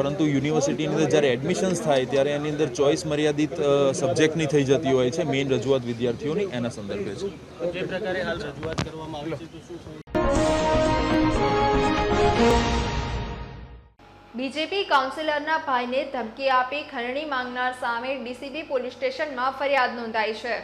પરંતુ યુનિવર્સિટીની અંદર જ્યારે એડમિશન્સ થાય ત્યારે એની અંદર ચોઇસ મર્યાદિત સબ્જેક્ટની થઈ જતી હોય છે. મેઇન રજૂઆત વિદ્યાર્થીઓની એના સંદર્ભે છે. જે પ્રકારે હાલ રજૂઆત કરવામાં આવી છે તો શું બીજેપી કાઉન્સિલરના ભાઈને ધમકી આપી ખંડણી માંગનાર સામે ડીસીબી પોલીસ સ્ટેશનમાં ફરિયાદ નોંધાઈ છે.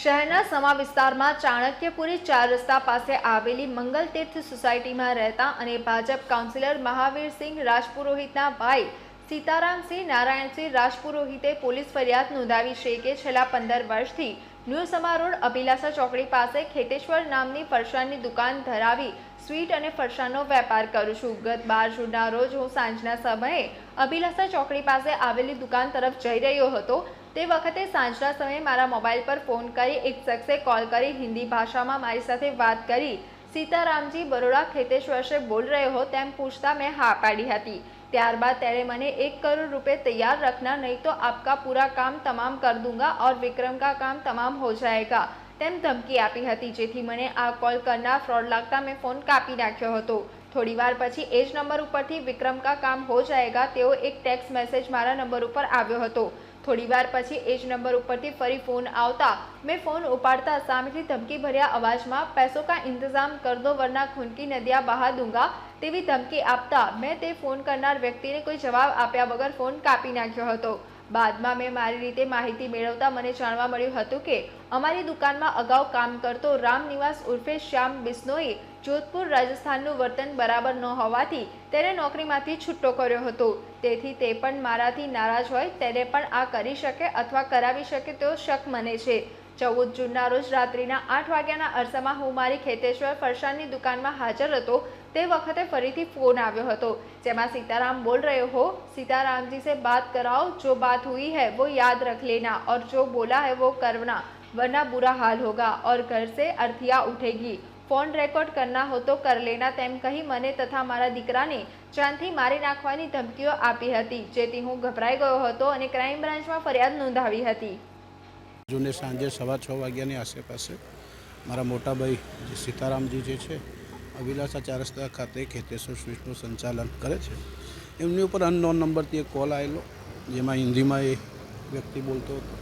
શહેરના સમા વિસ્તારમાં ચાણક્યપુરી 4 રસ્તા પાસે આવેલી મંગલતીર્થ સોસાયટીમાં રહેતા અને ભાજપ કાઉન્સિલર મહાવીરસિંહ રાજપુરોહિતના ભાઈ સીતારામસિંહ નારાયણસિંહ રાજપુરોહિતે પોલીસ ફરિયાદ નોંધાવી છે કે છેલ્લા 15 વર્ષથી ન્યૂ સમા રોડ અભિલાષા ચોકડી પાસે ખેતેશ્વર નામની ફરસાણની દુકાન ધરાવી સ્વીટ અને ફરસાણનો વેપાર કરું છું. ગત 12 જૂનના રોજ હું સાંજના સમયે અભિલાષા ચોકડી પાસે આવેલી દુકાન તરફ જઈ રહ્યો હતો. તે વખતે સાંજના સમયે મારા મોબાઈલ પર ફોન કરી એક શખ્સે કોલ કરી હિન્દી ભાષામાં મારી સાથે વાત કરી सीतारामजी बरोड़ा खेतेश्वर से बोल रहे हो तेम पूछता मैं हाँ पाड़ी हती। त्यारबाद तेरे मने 1 करोड़ रुपए तैयार रखना, नहीं तो आपका पूरा काम तमाम कर दूंगा और विक्रम का काम तमाम हो जाएगा तेम धमकी आपी हती। जेथी मने आ कॉल करना फ्रॉड लगता मैं फोन कापी नाख्यो हतो। थोड़ीवार पछी एज नंबर उपरथी विक्रम का काम हो जाएगा तेवो एक टेक्स्ट मैसेज मारा नंबर पर आव्यो हतो। થોડીવાર પછી એ જ નંબર ઉપરથી ફરી ફોન આવતા મેં ફોન ઉપાડતા સામેથી ધમકી ભર્યા અવાજમાં પૈસો કા ઇંતજામ કર દો વરના ખૂન કી નદિયા બહા દૂંગા તેવી ધમકી આપતા મેં તે ફોન કરનાર વ્યક્તિને કોઈ જવાબ આપ્યા વગર ફોન કાપી નાખ્યો હતો. બાદમાં મેં મારી રીતે માહિતી મેળવતા મને જાણવા મળ્યું હતું કે અમારી દુકાનમાં અગાઉ કામ કરતો રામનિવાસ ઉર્ફે શ્યામ બિશ્નોઈએ જોધપુર રાજસ્થાનનું વર્તન બરાબર ન હોવાથી તેને નોકરીમાંથી છૂટો કર્યો હતો. તેથી તે પણ મારાથી નારાજ હોય તેને પણ આ કરી શકે અથવા કરાવી શકે તેવો શક મને છે. 14 જૂનના રોજ રાત્રિના 8 વાગ્યાના અરસામાં હું મારી ખેતેશ્વર ફરસાણની દુકાનમાં હાજર હતો. તે વખતે ફરીથી ફોન આવ્યો હતો જેમાં सीताराम बोल रहे हो, सीताराम जी से बात कराओ, जो बात हुई है वो याद रख लेना और जो बोला है वो करना वरना बुरा हाल होगा और घर से अर्थिया उठेगी. फोन रेकॉर्ड करना हो तो कर लेना तेम કહી મને તથા મારા દીકરાને જાનથી મારી નાખવાની ધમકીઓ આપી હતી, જેથી હું ગભરાઈ ગયો હતો અને ક્રાઇમ બ્રાન્ચમાં ફરિયાદ નોંધાવી હતી. જૂને સાંજે 6:15 વાગ્યાની આસપાસે મારા મોટા ભાઈ જે સીતારામજી જે છે અભિલાષા 4 રસ્તા ખાતે ખેતેશ્વર સ્વીટ્સનું સંચાલન કરે છે, એમની ઉપર અનનોન નંબરથી એક કોલ આવેલો જેમાં હિન્દીમાં એ વ્યક્તિ બોલતો હતો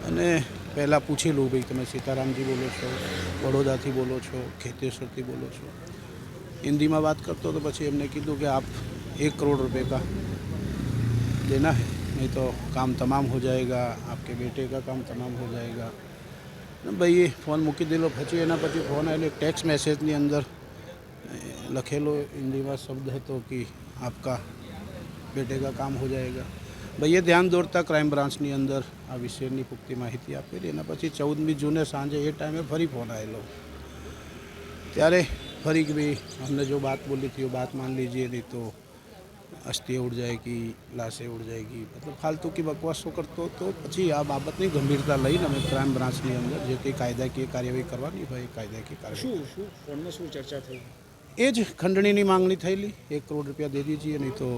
અને પહેલાં પૂછેલું ભાઈ તમે સીતારામજી બોલો છો, બड़ौदाથી બોલો છો, ખેતેશ્વરથી બોલો છો. હિન્દીમાં વાત કરતો તો પછી એમને કીધું કે આપ 1 करोड़ रुपए का देना है, नहीं तो काम तमाम हो जाएगा, आपके बेटे का काम तमाम हो जाएगा. ભાઈ એ ફોન મૂકી દીધો. પછી એના પછી ફોન આવેલો એક ટેક્સ્ટ મેસેજની અંદર લખેલો હિન્દીમાં શબ્દ હતો કે આપકા બેટે કા કામ હો જાયેગા. ભાઈએ ધ્યાન દોરતા ક્રાઇમ બ્રાન્ચની અંદર આ વિશેની પુખ્તી માહિતી આપેલી. એના પછી 14મી જૂને સાંજે એ ટાઈમે ફરી ફોન આવેલો. ત્યારે ફરી કે ભાઈ हमने जो बात बोली थी वो बात मान लीजिए, नहीं तो अस्थियाँ उड़ जाएगी, लाशें उड़ जाएगी, मतलब फालतू की बकवासो करतो. તો પછી આ બાબતની ગંભીરતા લઈને અમે ક્રાઇમ બ્રાન્ચની અંદર જે કંઈ કાયદાકીય કાર્યવાહી કરવાની હોય એ કાયદાકીય કાર્યવાહી. ફોનમાં શું ચર્ચા થઈ? એ જ ખંડણીની માંગણી થયેલી, 1 करोड़ रुपया दे दीजिए नहीं तो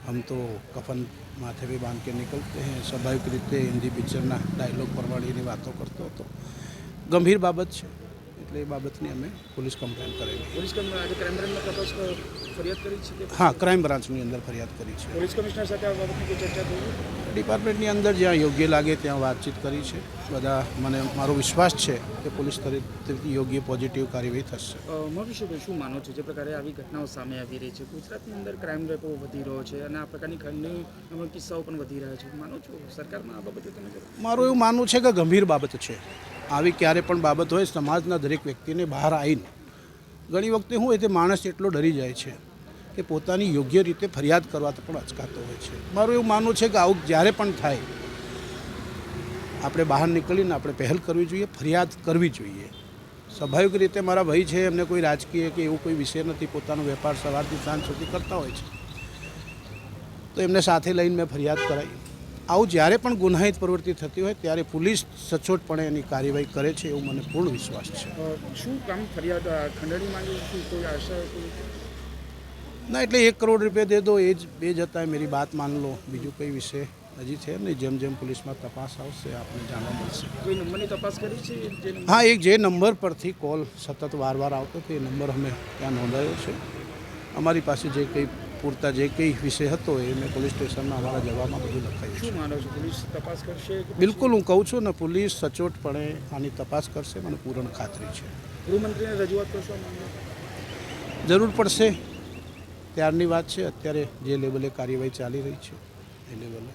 हम तो कफन माथे पे बांध के निकलते हैं. સ્વાભાવિક રીતે હિન્દી પિક્ચરના ડાયલોગ પરવાડીની વાતો કરતો હતો. ગંભીર બાબત છે એટલે એ બાબતની અમે પોલીસ કમ્પ્લેન કરેલી. પોલીસ આજે ક્રાઇમ બ્રાન્ચમાં તપાસ ફરિયાદ કરી છે? હા, ક્રાઇમ બ્રાન્ચની અંદર ફરિયાદ કરી છે. પોલીસ કમિશનર સાથે આ બાબતની કોઈ ચર્ચા થઈ? ડિપાર્ટમેન્ટની અંદર જ્યાં યોગ્ય લાગે ત્યાં વાતચીત કરી છે. બધા મને મારો વિશ્વાસ છે કે પોલીસ તરફથી યોગ્ય પોઝિટિવ કાર્યવાહી થશે. મહેશભાઈ, શું માનો છો જે પ્રકારે આવી ઘટનાઓ સામે આવી રહી છે? ગુજરાતની અંદર ક્રાઇમ રેપો વધી રહ્યો છે અને આ પ્રકારની ખંડની કિસ્સાઓ પણ વધી રહ્યા છે. માનો છો સરકારમાં આ બાબતે તમે? મારું એવું માનવું છે કે ગંભીર બાબત છે. આવી ક્યારે પણ બાબત હોય સમાજના દરેક વ્યક્તિને બહાર આવીને ઘણી વખતે શું હોય તે માણસ એટલો ડરી જાય છે કે પોતાની યોગ્ય રીતે ફરિયાદ કરવા પણ અચકાતો હોય છે. મારું એવું માનવું છે કે આવું જ્યારે પણ થાય આપણે બહાર નીકળીને આપણે પહેલ કરવી જોઈએ, ફરિયાદ કરવી જોઈએ. સ્વાભાવિક રીતે મારા ભાઈ છે, એમને કોઈ રાજકીય કે એવું કોઈ વિષય નથી, પોતાનો વેપાર સવારથી સાંજ સુધી કરતા હોય છે, તો એમને સાથે લઈને મેં ફરિયાદ કરાવી. આવું જ્યારે પણ ગુનાહિત પ્રવૃત્તિ થતી હોય ત્યારે પોલીસ સચોટપણે એની કાર્યવાહી કરે છે એવું મને પૂર્ણ વિશ્વાસ છે. શું કામ ફરિયાદ ખંડણી માંગી છે? કોઈ આશા ના, એટલે 1 करोड़ रुपये दे दो એ જ હતા. मेरी बात मान लो. બીજું કોઈ વિષય હજી છે નહીં. જેમ જેમ પોલીસમાં તપાસ આવશે આપને જાણવા મળશે. કોઈ નંબરની તપાસ કરી છે? હા, એક જે નંબર પરથી કોલ સતત વારવાર આવતો હતો એ નંબર અમે ત્યાં નોંધાયો છે. અમારી પાસે જે કંઈ પૂરતા જે કંઈ વિષય હતો એ મેં પોલીસ સ્ટેશનમાં અમારા જવાબમાં બધું લખાયું. શું માનો છો પોલીસ તપાસ કરશે? બિલકુલ, હું કહું છું ને, પોલીસ સચોટપણે આની તપાસ કરશે, મને પૂર્ણ ખાતરી છે. ગૃહમંત્રીને રજૂઆત કરશો? જરૂર પડશે ત્યારની વાત છે. અત્યારે જે લેવલે કાર્યવાહી ચાલી રહી છે એ લેવલે.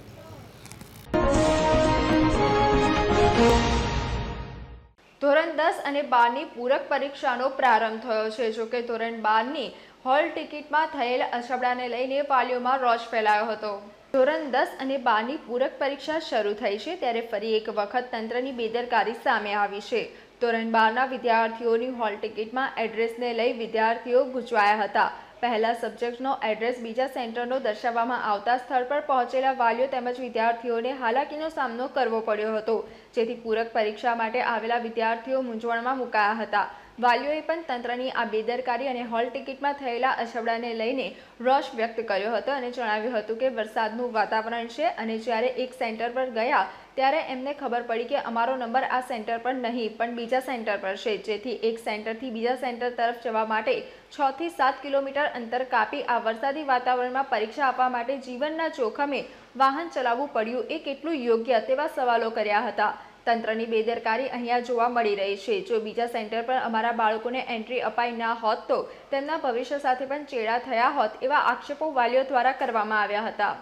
ધોરણ 10 અને 12ની પૂરક પરીક્ષાનો પ્રારંભ થયો છે. જોકે ધોરણ 12ની હોલ ટિકિટમાં થયેલ અછબડાને લઈને વાલીઓમાં રોષ ફેલાયો હતો. ધોરણ 10 અને 12ની પૂરક પરીક્ષા શરૂ થઈ છે ત્યારે ફરી એક વખત તંત્રની બેદરકારી સામે આવી છે. ધોરણ 12ના વિદ્યાર્થીઓની હોલ ટિકિટમાં એડ્રેસને લઈ વિદ્યાર્થીઓ ગૂંચવાયા હતા. પહેલા સબ્જેક્ટનો એડ્રેસ બીજા સેન્ટરનો દર્શાવવામાં આવતા સ્થળ પર પહોંચેલા વાલીઓ તેમજ વિદ્યાર્થીઓને હાલાકીનો સામનો કરવો પડ્યો હતો, જેથી પૂરક પરીક્ષા માટે આવેલા વિદ્યાર્થીઓ મૂંઝવણમાં મુકાયા હતા. વાલીઓએ પણ તંત્રની આ બેદરકારી અને હોલ ટિકિટમાં થયેલા અછબડાને લઈને રોષ વ્યક્ત કર્યો હતો અને જણાવ્યું હતું કે વરસાદનું વાતાવરણ છે અને જ્યારે એક સેન્ટર પર ગયા ત્યારે એમને ખબર પડી કે અમારો નંબર આ સેન્ટર પર નહીં પણ બીજા સેન્ટર પર છે, જેથી એક સેન્ટરથી બીજા સેન્ટર તરફ જવા માટે 6 થી 7 કિલોમીટર અંતર કાપી આ વરસાદી વાતાવરણમાં પરીક્ષા આપવા માટે જીવનના જોખમે વાહન ચલાવવું પડ્યું એ કેટલું યોગ્ય તેવા સવાલો કર્યા હતા. તંત્રની બેદરકારી અહીંયા જોવા મળી રહી છે. જો બીજા સેન્ટર પર અમારા બાળકોને એન્ટ્રી અપાઈ ના હોત તો તેમના ભવિષ્ય સાથે પણ ચેડા થયા હોત એવા આક્ષેપો વાલીઓ દ્વારા કરવામાં આવ્યા હતા.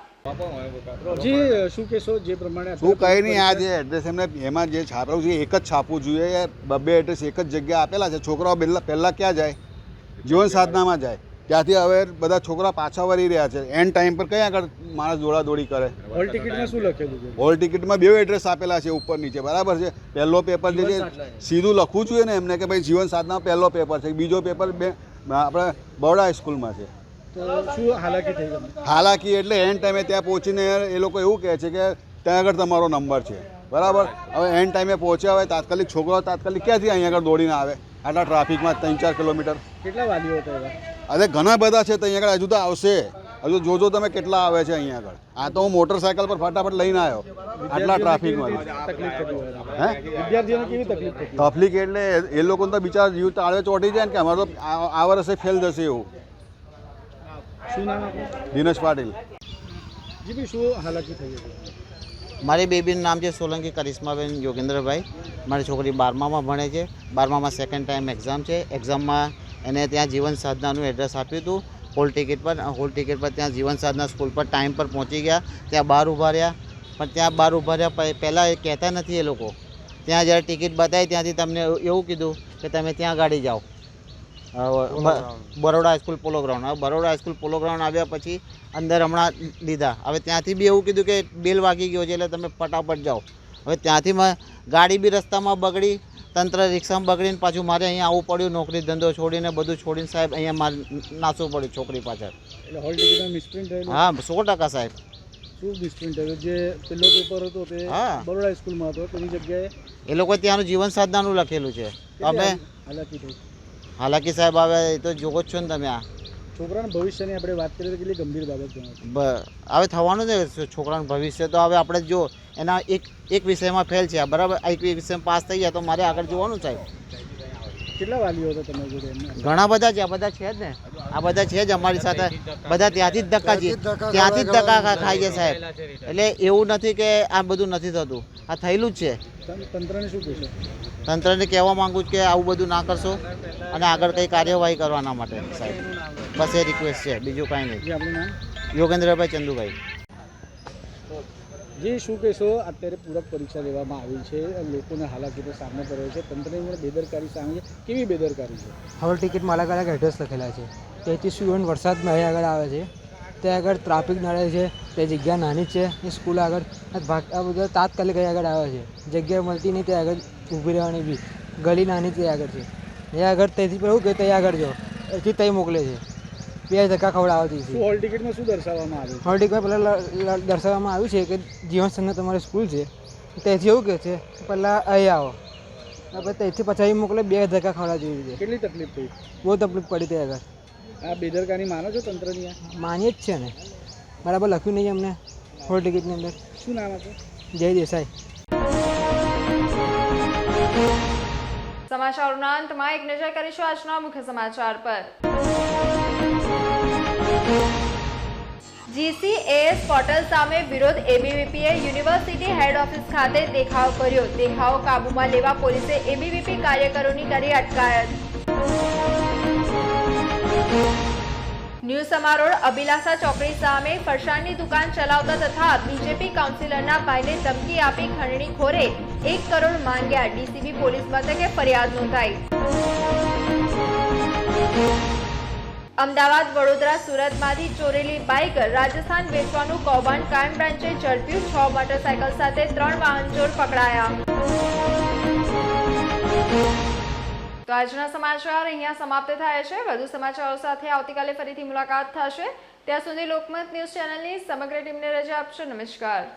જી શું કહેશો? જે પ્રમાણે શું કંઈ નહીં, આ જે એડ્રેસ એમને એમાં જે છાપવું છે એક જ છાપવું જોઈએ. બે એડ્રેસ એક જ જગ્યાએ આપેલા છે. છોકરાઓ પહેલાં ક્યાં જાય? જીવન સાધનામાં જાય. ત્યાંથી હવે બધા છોકરા પાછા વળી રહ્યા છે. એન્ડ ટાઈમ પર કઈ આગળ માણસ દોડાદોડી કરે? હોલ ટિકિટમાં શું લખેલું છે? હોલ ટિકિટમાં બે એડ્રેસ આપેલા છે ઉપર નીચે, બરાબર છે. પહેલો પેપર જે છે સીધું લખવું જોઈએ ને એમને કે ભાઈ જીવન સાધના પહેલો પેપર છે, બીજો પેપર આપણે બરોડા હાઈસ્કૂલમાં છે. તો શું હાલાકી થઈ ગઈ? હાલાકી એટલે એન્ડ ટાઈમે ત્યાં પહોંચીને એ લોકો એવું કહે છે કે ત્યાં આગળ તમારો નંબર છે, બરાબર. હવે એન્ડ ટાઈમે પહોંચ્યા હોય તાત્કાલિક છોકરાઓ તાત્કાલિક ક્યાંથી અહીંયા આગળ દોડીને આવે આટલા ટ્રાફિકમાં 3-4 કિલોમીટર? કેટલા વાલીઓ હતા એવા? અરે ઘણા બધા છે. તો અહીંયા આગળ હજુ તો આવશે. હજુ જોજો તમે કેટલા આવે છે અહીંયા આગળ. આ તો હું મોટરસાયકલ પર ફટાફટ લઈને આવ્યો આટલા ટ્રાફિકમાં. હે, વિદ્યાર્થીઓને કેવી તકલીફ થતી? તકલીફ એટલે એ લોકોને તો બિચારા જીવ તાળવે ચોંટી જાય ને કે અમારે તો આ વર્ષે ફેલ જશે એવું. શું નામ આપનું? દિનેશ પાટીલ. જી ભાઈ, શું હાલાકી થઈ હતી? મારી બેબીનું નામ છે સોલંકી કરિશ્માબેન યોગેન્દ્રભાઈ. મારી છોકરી 12મામાં ભણે છે. 12મામાં સેકન્ડ ટાઈમ એક્ઝામ છે. એક્ઝામમાં એને ત્યાં જીવન સાધનાનું એડ્રેસ આપ્યું હતું હોલ ટિકિટ પર. હોલ ટિકિટ પર ત્યાં જીવન સાધના સ્કૂલ પર ટાઈમ પર પહોંચી ગયા. ત્યાં બહાર ઊભા રહ્યા, પણ ત્યાં બહાર ઊભા રહ્યા પહેલાં એ કહેતા નથી એ લોકો. ત્યાં જ્યારે ટિકિટ બતાવી ત્યાંથી તમને એવું કીધું કે તમે ત્યાં ગાડી જાઓ બરોડા હાઈસ્કૂલ પોલો ગ્રાઉન્ડ. હવે બરોડા હાઈસ્કૂલ પોલો ગ્રાઉન્ડ આવ્યા પછી અંદર હમણાં લીધા. હવે ત્યાંથી બી એવું કીધું કે બેલ વાગી ગયો છે એટલે તમે ફટાફટ જાઓ. હવે ત્યાંથી ગાડી બી રસ્તામાં બગડી, તંત્ર રિક્ષામાં બગડીને પાછું મારે અહીંયા આવવું પડ્યું. નોકરી ધંધો છોડીને બધું છોડીને સાહેબ અહીંયા મારે નાસવું પડ્યું છોકરી પાછળ. એટલે હોલ ટિકિટમાં મિસપ્રિન્ટ થયેલું? હા, 100% સાહેબ. શું મિસપ્રિન્ટ થયું? જે પહેલો પેપર હતો તે બરોડા હાઈસ્કૂલમાં હતો, તેની જગ્યાએ એ લોકો ત્યાંનું જીવન સાધનાનું લખેલું છે. અમે હાલાકી થઈ. હાલાકી સાહેબ હવે એ તો જોવો જ છો ને તમે. આ છોકરાના ભવિષ્યની આપણે વાત કરીએ તો કેટલી ગંભીર બાબત ગણાય? હવે થવાનું ને છોકરાનું ભવિષ્ય. તો હવે આપણે જો એના એક વિષયમાં ફેલ છે, બરાબર, એક વિષયમાં પાસ થઈ ગયા તો મારે આગળ જોવાનું સાહેબ. કેટલા વાલીઓ હતા તમારી જોડે? ઘણા બધા છે. આ બધા છે જ ને, આ બધા છે જ અમારી સાથે. બધા ત્યાંથી જ ધક્કા ખાઈ છે સાહેબ. એટલે એવું નથી કે આ બધું નથી થતું, આ થયેલું જ છે. તંત્રને શું કહેશો? તંત્રને કહેવા માંગુ છું કે આવું બધું ના કરશો અને આગળ કંઈ કાર્યવાહી કરવાના માટે સાહેબ. બસ એ રિક્વેસ્ટ છે, બીજું કાંઈ નહીં. આપનું નામ? યોગેન્દ્રભાઈ ચંદુભાઈ. જી શું કહેશો? અત્યારે પૂરક પરીક્ષા લેવામાં આવી છે, લોકોને હાલાકીનો સામનો કર્યો છે, તંત્રની પણ બેદરકારી સામે છે. કેવી બેદરકારી છે? હોલ ટિકિટમાં અલગ અલગ એડ્રેસ લખેલા છે. તેથી સ્ટુડન્ટ વરસાદમાં અહીં આગળ આવે છે, ત્યાં આગળ ટ્રાફિક નડે છે, તે જગ્યા નાની છે, એ સ્કૂલ આગળ આ બધા તાત્કાલિક અહીં આગળ આવે છે. જગ્યા મળતી નહીં, ત્યાં આગળ ઊભી રહેવાની બી ગલી નાની ત્યાં આગળ છે. ત્યાં આગળ તેથી પણ એવું કે ત્યાં આગળ જો એથી ત્યાં મોકલે છે. 2 ધક્કા ખવડાવતી છે. હોલ ટિકિટમાં શું દર્શાવવામાં આવ્યું? હોલ ટિકિટમાં પહેલાં દર્શાવવામાં આવ્યું છે કે જીવન સંઘ તમારી સ્કૂલ છે, ત્યાંથી એવું કહે છે કે પહેલાં અહીં આવો, આપણે ત્યાંથી પછી મોકલે 2 ધક્કા ખવડાવતી રીતે. કેટલી તકલીફ થઈ? બહુ તકલીફ પડી ત્યાં આગળ. આ બેદરકારી માનો છો તંત્રની? માનીએ જ છે ને, બરાબર લખ્યું નહીં અમને હોલ ટિકિટની અંદર. શું નામ હતું? જય દેસાઈ. સમાચારોના અંતમાં એક નજર કરીશું આજના મુખ્ય સમાચાર પર. GCAS પોર્ટલ સામે વિરોધ. ABVPએ યુનિવર્સિટી હેડ ઓફિસ ખાતે દેખાવ કર્યો. દેખાવ કાબૂમાં લેવા પોલીસે ABVP કાર્યકરોની કરી અટકાયત. ન્યૂ સમારોહ. અભિલાષા ચોકડી સામે ફરસાણની દુકાન ચલાવતા તથા બીજેપી કાઉન્સિલરના ભાઈને ધમકી આપી ખંડણીખોરે 1 કરોડ માંગ્યા. DCB પોલીસ મથકે ફરિયાદ નોંધાઈ. અમદાવાદ, વડોદરા, સુરતમાંથી ચોરેલી બાઇક રાજસ્થાન વેચવાનું કૌભાંડ ક્રાઇમ બ્રાન્ચે ઝડપ્યું. 6 મોટરસાયકલ સાથે 3 વાહનચોર પકડાયા. તો આજના સમાચાર અહીંયા સમાપ્ત થાય છે. વધુ સમાચારો સાથે આવતીકાલે ફરીથી મુલાકાત થશે. ત્યાં સુધી લોકમત ન્યૂઝ ચેનલની સમગ્ર ટીમને રજા આપશો. નમસ્કાર.